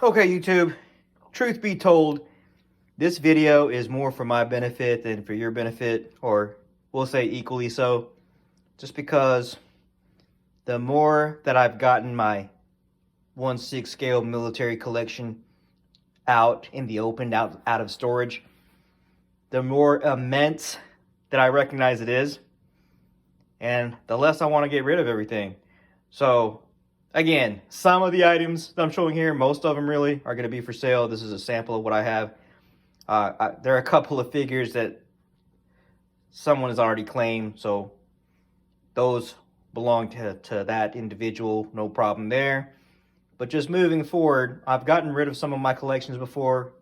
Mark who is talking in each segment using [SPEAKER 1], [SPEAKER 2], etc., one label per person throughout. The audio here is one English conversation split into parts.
[SPEAKER 1] Okay, YouTube, truth be told, this video is more for my benefit than for your benefit, or we'll say equally so, just because the more that I've gotten my 1/6 scale military collection out in the open, out of storage, the more immense that I recognize it is, and the less I want to get rid of everything. So again, some of the items that I'm showing here, most of them really, are going to be for sale. This is a sample of what I have. There are a couple of figures that someone has already claimed, so those belong to that individual, no problem there. But just moving forward, I've gotten rid of some of my collections before,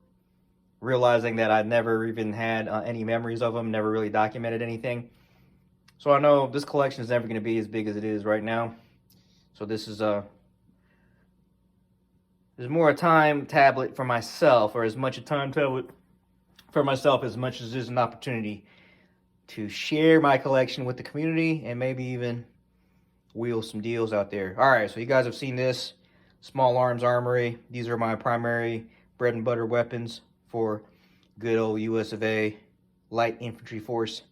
[SPEAKER 1] realizing that I'd never even had any memories of them, never really documented anything. So I know this collection is never going to be as big as it is right now. So this is there's more a time tablet for myself, or as much a time tablet for myself as much as there's an opportunity to share my collection with the community and maybe even wheel some deals out there. All right, so you guys have seen this small arms armory. These are my primary bread and butter weapons for good old US of A light infantry force.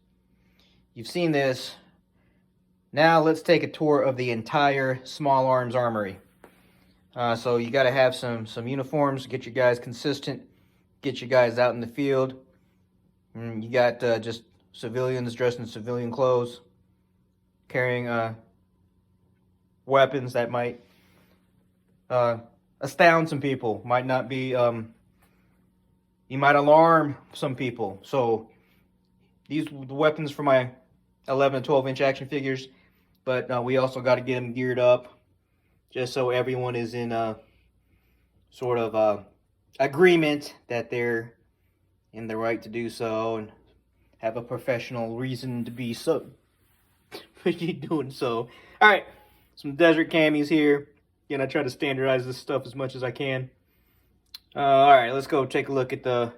[SPEAKER 1] You've seen this. Now let's take a tour of the entire small arms armory. So you got to have some uniforms, get you guys consistent, get you guys out in the field. You got just civilians dressed in civilian clothes, carrying weapons that might astound some people, might not be, you might alarm some people. So these are the weapons for my 11 and 12 inch action figures, but we also got to get them geared up just so everyone is in a sort of agreement that they're in the right to do so and have a professional reason to be so doing so. All right, some desert camis here. Again, I try to standardize this stuff as much as I can. All right, let's go take a look at the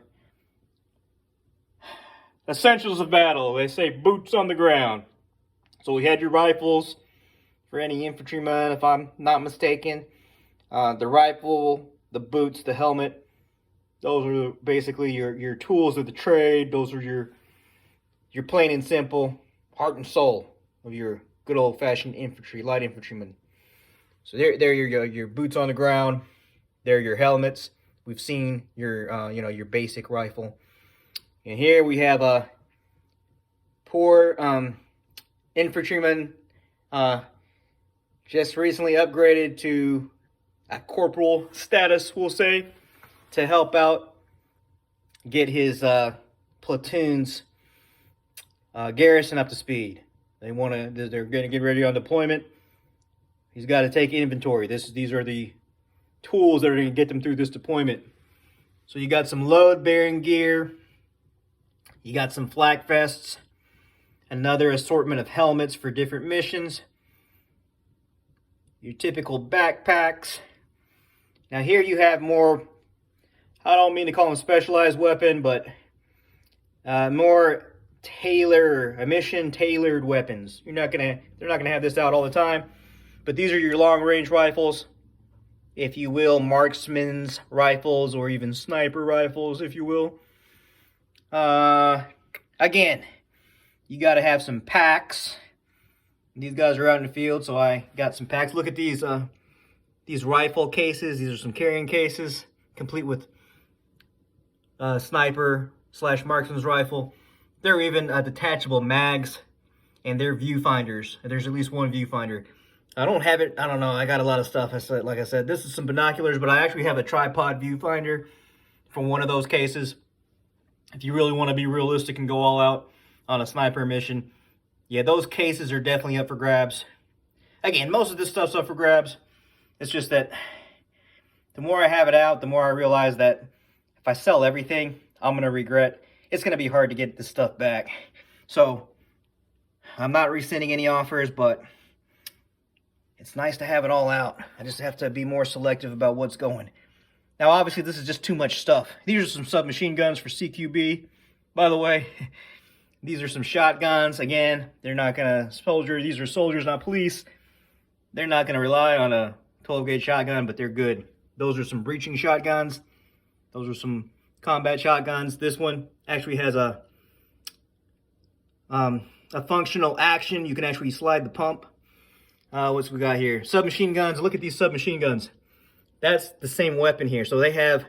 [SPEAKER 1] essentials of battle. They say boots on the ground. So we had your rifles for any infantryman, if I'm not mistaken. The rifle, the boots, the helmet. Those are basically your tools of the trade. Those are your plain and simple heart and soul of your good old-fashioned infantry, light infantryman. So they're your boots on the ground. They're your helmets. We've seen your your basic rifle. And here we have a poor infantryman just recently upgraded to a corporal status, we'll say, to help out get his platoon's garrison up to speed. They're going to get ready on deployment. He's got to take inventory. These are the tools that are going to get them through this deployment. So you got some load-bearing gear. You got some flak vests. Another assortment of helmets for different missions. Your typical backpacks. Now here you have more, I don't mean to call them specialized weapon, but more mission tailored weapons. They're not gonna have this out all the time, but these are your long range rifles, if you will, marksman's rifles, or even sniper rifles, if you will. Again, you got to have some packs. These guys are out in the field, so I got some packs. Look at these rifle cases. These are some carrying cases, complete with sniper/marksman's rifle. They're even detachable mags, and they're viewfinders. There's at least one viewfinder. I don't have it. I don't know. I got a lot of stuff. Like I said, this is some binoculars, but I actually have a tripod viewfinder from one of those cases. If you really want to be realistic and go all out on a sniper mission, yeah, those cases are definitely up for grabs. Again, most of this stuff's up for grabs. It's just that the more I have it out, the more I realize that if I sell everything, I'm going to regret. It's going to be hard to get this stuff back. So I'm not rescinding any offers, but it's nice to have it all out. I just have to be more selective about what's going. Now, obviously, this is just too much stuff. These are some submachine guns for CQB, by the way. These are some shotguns. Again, they're not going to soldier. These are soldiers, not police. They're not going to rely on a 12-gauge shotgun, but they're good Those are some breaching shotguns. Those are some combat shotguns. This one actually has a functional action. You can actually slide the pump. What's we got here? Submachine guns. Look at these submachine guns. That's the same weapon here. So they have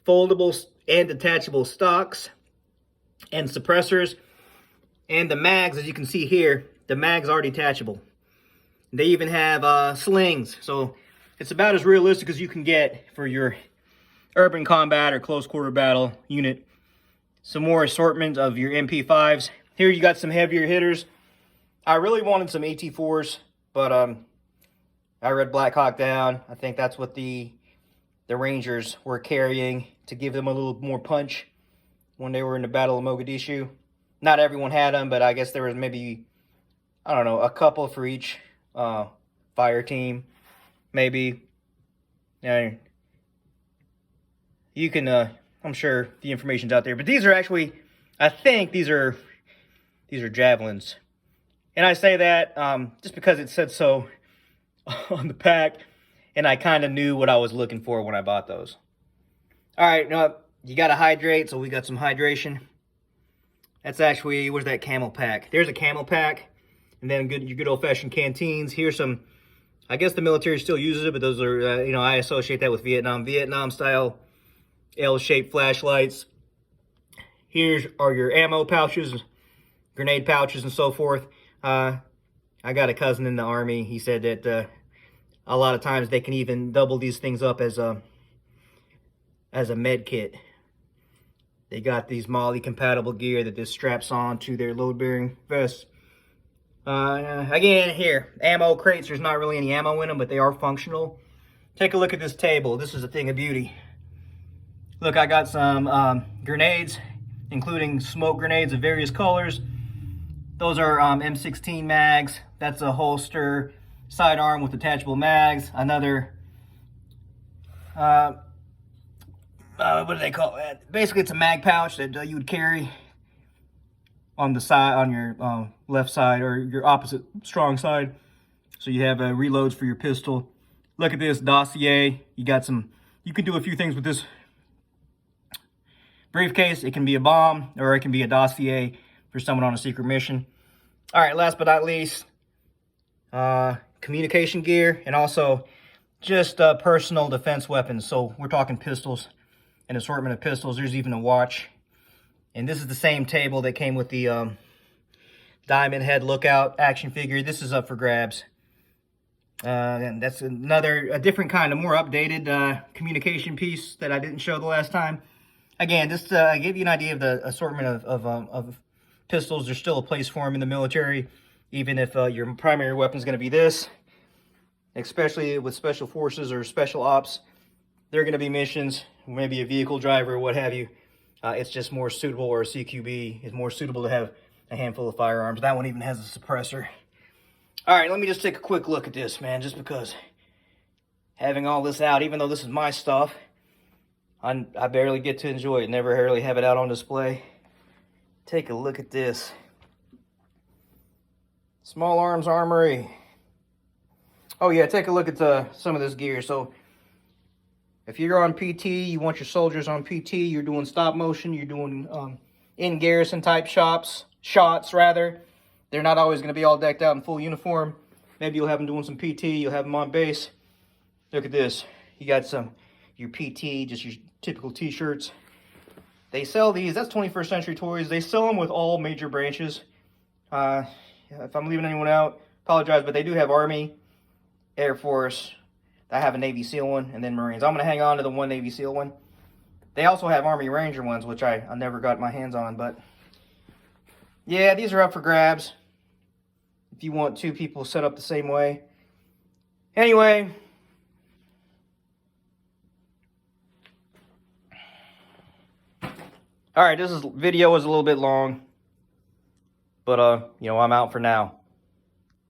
[SPEAKER 1] foldable and detachable stocks and suppressors. And the mags, as you can see here, the mags are detachable. They even have slings. So it's about as realistic as you can get for your urban combat or close quarter battle unit. Some more assortment of your MP5s. Here you got some heavier hitters. I really wanted some AT4s, but I read Black Hawk Down. I think that's what the Rangers were carrying to give them a little more punch when they were in the Battle of Mogadishu. Not everyone had them, but I guess there was maybe, I don't know, a couple for each fire team, maybe. You can, I'm sure the information's out there, but these are actually, I think these are javelins. And I say that just because it said so on the pack, and I kind of knew what I was looking for when I bought those. All right, now you got to hydrate, so we got some hydration. That's actually, where's that camel pack? There's a camel pack, and then your good old-fashioned canteens. Here's some, I guess the military still uses it, but those are, you know, I associate that with Vietnam-style L-shaped flashlights. Here are your ammo pouches, grenade pouches, and so forth. I got a cousin in the Army. He said that a lot of times they can even double these things up as a med kit. They got these MOLLE compatible gear that just straps on to their load-bearing vests. Again, here, ammo crates. There's not really any ammo in them, but they are functional. Take a look at this table. This is a thing of beauty. Look, I got some grenades, including smoke grenades of various colors. Those are M16 mags. That's a holster sidearm with detachable mags. Another, what do they call it? Basically, it's a mag pouch that you would carry on the side, on your left side or your opposite strong side. So you have reloads for your pistol. Look at this dossier. You got some, you can do a few things with this briefcase. It can be a bomb or it can be a dossier for someone on a secret mission. All right, last but not least, communication gear and also just personal defense weapons. So we're talking pistols, an assortment of pistols. There's even a watch. And this is the same table that came with the Diamond Head Lookout action figure. This is up for grabs. And that's a different kind of more updated communication piece that I didn't show the last time. Again, just to give you an idea of the assortment of pistols. There's still a place for them in the military, even if your primary weapon is going to be this. Especially with special forces or special ops, there are going to be missions, maybe a vehicle driver or what have you. It's just more suitable, or a CQB is more suitable to have a handful of firearms. That one even has a suppressor. All right, let me just take a quick look at this, man, just because having all this out, even though this is my stuff, I barely get to enjoy it. Never really have it out on display. Take a look at this. Small Arms Armory. Oh yeah, take a look at some of this gear. So if you're on PT, you want your soldiers on PT, you're doing stop motion, you're doing in garrison type shots rather. They're not always going to be all decked out in full uniform. Maybe you'll have them doing some PT, you'll have them on base. Look at this. You got your PT, just your typical t-shirts. They sell these, that's 21st Century Toys. They sell them with all major branches. If I'm leaving anyone out, apologize, but they do have Army, Air Force. I have a Navy SEAL one, and then Marines. I'm going to hang on to the one Navy SEAL one. They also have Army Ranger ones, which I never got my hands on, but yeah, these are up for grabs if you want two people set up the same way. Anyway, all right, this video was a little bit long, but you know, I'm out for now.